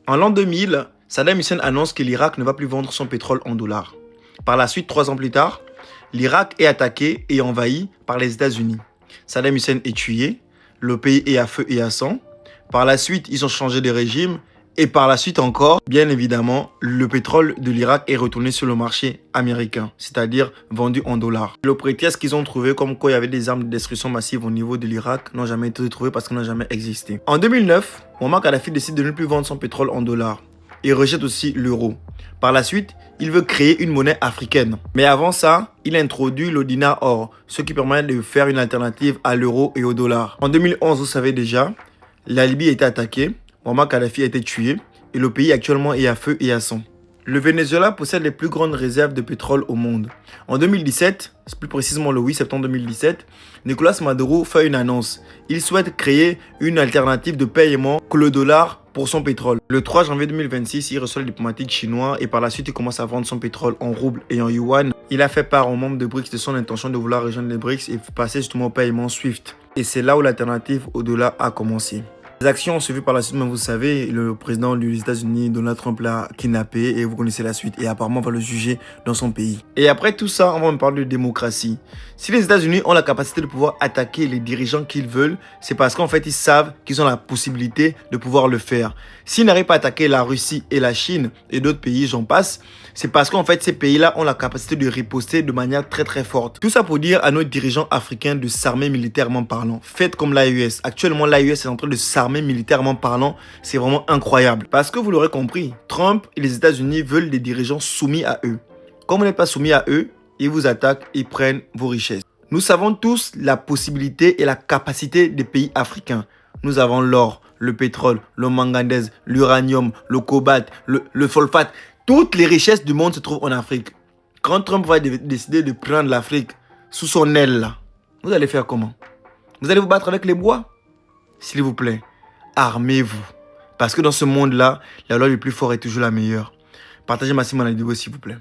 En l'an 2000, Saddam Hussein annonce que l'Irak ne va plus vendre son pétrole en dollars. Par la suite, 3 ans plus tard, l'Irak est attaqué et envahi par les États-Unis. Saddam Hussein est tué, le pays est à feu et à sang. Par la suite, ils ont changé de régime. Et par la suite encore, bien évidemment, le pétrole de l'Irak est retourné sur le marché américain, c'est-à-dire vendu en dollars. Le prétexte qu'ils ont trouvé comme quoi il y avait des armes de destruction massive au niveau de l'Irak n'ont jamais été trouvés parce qu'ils n'ont jamais existé. En 2009, Muammar Kadhafi décide de ne plus vendre son pétrole en dollars. Il rejette aussi l'euro. Par la suite, il veut créer une monnaie africaine. Mais avant ça, il introduit le dinar or, ce qui permet de faire une alternative à l'euro et au dollar. En 2011, vous savez déjà, la Libye a été attaquée. Muammar Kadhafi a été tué et le pays actuellement est à feu et à sang. Le Venezuela possède les plus grandes réserves de pétrole au monde. En 2017, plus précisément le 8 septembre 2017, Nicolas Maduro fait une annonce. Il souhaite créer une alternative de paiement que le dollar pour son pétrole. Le 3 janvier 2026, il reçoit le diplomatique chinois et par la suite, il commence à vendre son pétrole en roubles et en yuan. Il a fait part aux membres de BRICS de son intention de vouloir rejoindre les BRICS et passer justement au paiement SWIFT. Et c'est là où l'alternative au dollar a commencé. Les actions ont suivi par la suite, mais vous savez, le président des États-Unis, Donald Trump, l'a kidnappé et vous connaissez la suite. Et apparemment, on va le juger dans son pays. Et après tout ça, on va me parler de démocratie. Si les États-Unis ont la capacité de pouvoir attaquer les dirigeants qu'ils veulent, c'est parce qu'en fait, ils savent qu'ils ont la possibilité de pouvoir le faire. S'ils n'arrivent pas à attaquer la Russie et la Chine et d'autres pays, j'en passe, c'est parce qu'en fait, ces pays-là ont la capacité de riposter de manière très très forte. Tout ça pour dire à nos dirigeants africains de s'armer militairement parlant. Faites comme l'AES. Actuellement, l'AES est en train de s'armer militairement parlant. C'est vraiment incroyable. Parce que vous l'aurez compris, Trump et les États-Unis veulent des dirigeants soumis à eux. Comme vous n'êtes pas soumis à eux, ils vous attaquent et prennent vos richesses. Nous savons tous la possibilité et la capacité des pays africains. Nous avons l'or, le pétrole, le manganèse, l'uranium, le cobalt, le sulfate. Toutes les richesses du monde se trouvent en Afrique. Quand Trump va décider de prendre l'Afrique sous son aile, là, vous allez faire comment? Vous allez vous battre avec les bois? S'il vous plaît, armez-vous. Parce que dans ce monde-là, la loi du plus fort est toujours la meilleure. Partagez maximum la vidéo s'il vous plaît.